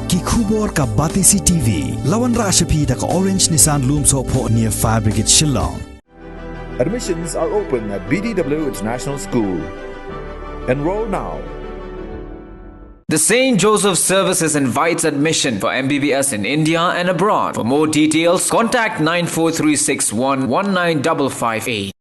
ki khubor ka Batisi TV lawan rashapi da ka Orange Nissan Lumso po near Fire Brigade Shillong. Admissions are open at BDW International School. Enroll now. The St. Joseph Services invites admission for MBBS in India and abroad. For more details, contact 94361 19558.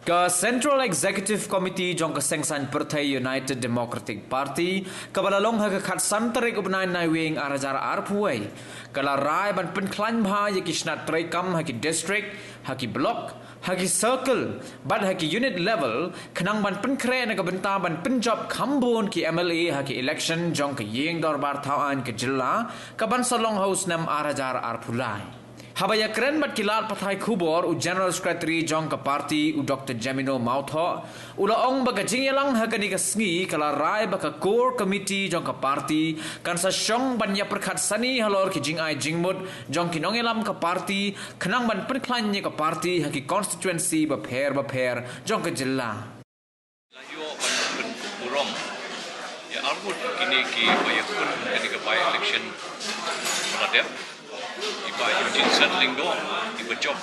Ka Central Executive Committee jong ka Sengsan Partai United Democratic Party kabalalong ha ka khat santarik ubnai nai wing arajara arpuai kala rai ban Pynkhlaiñ bha yaki snat trai kam ha ki district ha ki block ha ki circle bad ha ki unit level khnang ban Pynkhreh na ka benta ban Punjab khambon ki MLA ha ki election jong ka Ïingdorbar Thawaiñ ka Jylla ka ban salong house nam arajara arpulai. Habaya keren bat kilat pathai khubor u General Secretary jong ka party u Dr. Jamino Mautho ula ong baga jingyalang hakani ka sngi kala rai baka core committee jong ka party kan sa syong ban ya perkhat sani halor ki jingai jingmut jong ki nongelam ka party khnang ban Pynkhlaiñ ka party haki constituency ba pher jong ka Jylla layo ban kurom ya arbut kini ki bayakun kani ka by election meladep iba Eugene settling do iba job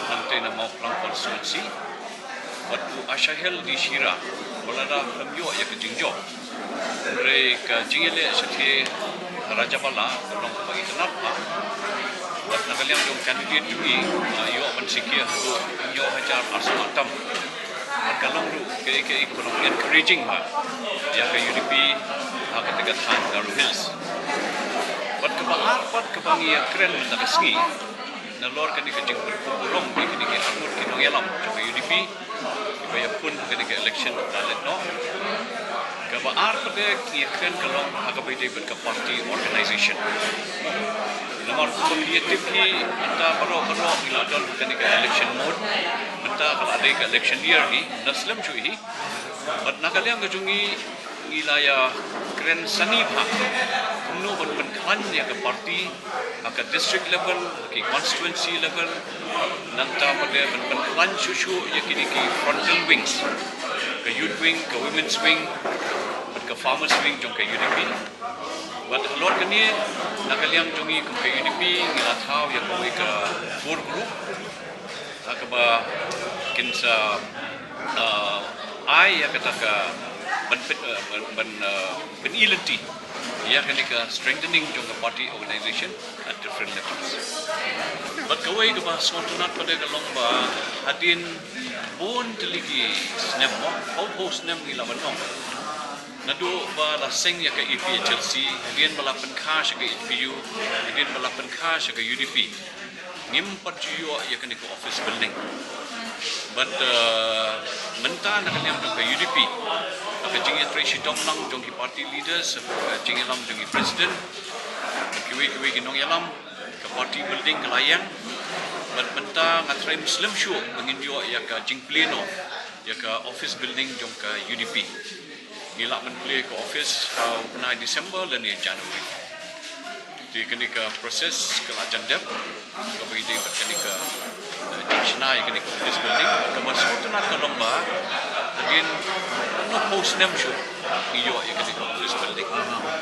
nanti na mau pelang konstitusi waktu asyahel di Shira balada kemyo ya ke jingjo mereka jingele setie Raja Bala tolong bagi kenapa buat nakaliang jong kandidat dui yo mensikir do yo hajar asmatam kalong ru ke ekonomi encouraging ha ya ke UDP ha ketika Han Garu Hills buat kebaar buat kebangi keren na resmi na lor kan dikajing berkurang di kini ke armut kinong yalam coba UDP ibaya pun kini ke election dalet no kebaar pada kia keren kalong hagabai day ke party organization nomor kreatif ki anta baro iladon kini ke election mode anta kalau ada ke election year ni naslam cui buat nakaliang kejungi ilaya keren sani bha kumno ban Pynkhlaiñ ya ke party ke district level ke constituency level nanta pada ban Pynkhlaiñ shushu ya kini ki frontal wings ke youth wing ke women's wing ke farmers wing jong ke UDP buat lor kini nakaliang jongi ke UDP ngilathau ya ke four group ke ba kinsa ai ya kata ka ben ilenti ya kenika strengthening jong party organization at different levels but kawai ke ba sontunat pada kalong ba hadin bon teligi snem mo ho snem ilawan no nadu ba laseng ya ke EPHLC hadin bala Pynkhreh ke EPU hadin bala Pynkhreh ke UDP ngim parjuyo ya kenika office building but mentah nak kalian ke UDP ke jingi treshi domlang jongi party leaders jingi lam jongi president kiwi ginong yalam ke party building kelayang but mentah ngatrai muslim show mengindio ya ke jing pleno ya ke office building jong ke UDP gila men play ke office na December dan January di kenika proses ke lajandep ke bagi dia kenika Chinai kini office building kemasuk tu nak tolong bah again no post name show iyo ya kini office building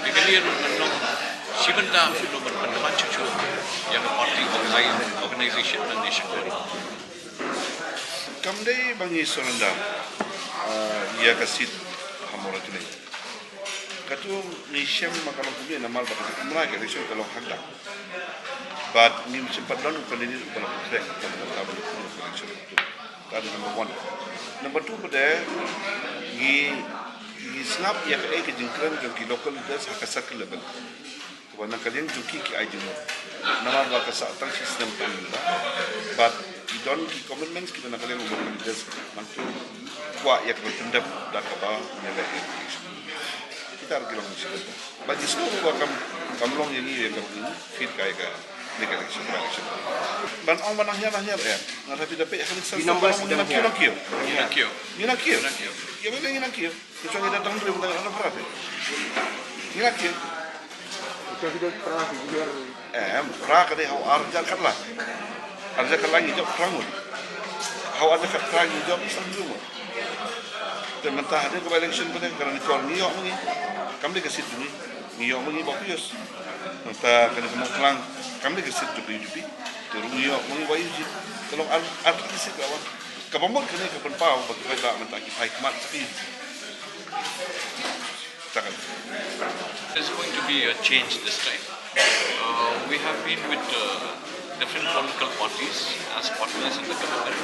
dikali menong sibenda film berpendapat cucu yang party organization dan nation kamdai bangi soranda ia kasit hamora tunai katu nisham makalong punya namal bakat kumra ke result kalau hakda but ni sempat lalu kali ini kalau Pynkhreh tadi number 1 number 2 pada gi snap ya ke jingkran ke local leaders hakasak level wana kalian juki ki ajuno nama ba ka sa tang system tamila but you don't ki commitments kita nak kalian local leaders mantu kwa ya ke tendap dak ba nele kita argilong sila bagi semua kamlong yang ini ya ke fit kaya ke election. Dan orang manahnya ya, nggak dapat akan disambung. Inakio. Ya boleh inakio. Kecuali datang dari bukan anak berat. Inakio. Kecuali pernah juga. Pernah kali hau arja kerlah. Arja kerlah hijau perangun. Hau arja kerlah hijau sendiri. Dan mentah ada ke election pada kerana New York ni, kami ke situ ni. ngiyok mangi bapios ta kan kemungkinan kami ke sit juga UDP terus ngiyok mangi bayu kalau artis itu awan kapamot kini kapan pau bagi pada mentaki baik mat tapi takkan. There's going to be a change this time. We have been with different political parties as partners in the government,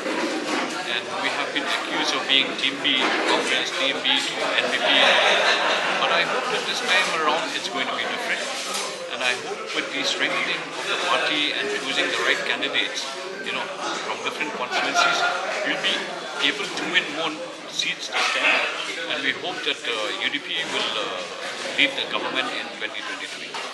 and we have been accused of being Team B to Congress, Team B to NPP, but I hope that this time around it's going to be different. And I hope with the strengthening of the party and choosing the right candidates, from different constituencies, we'll be able to win more seats this time. And we hope that UDP will lead the government in 2023.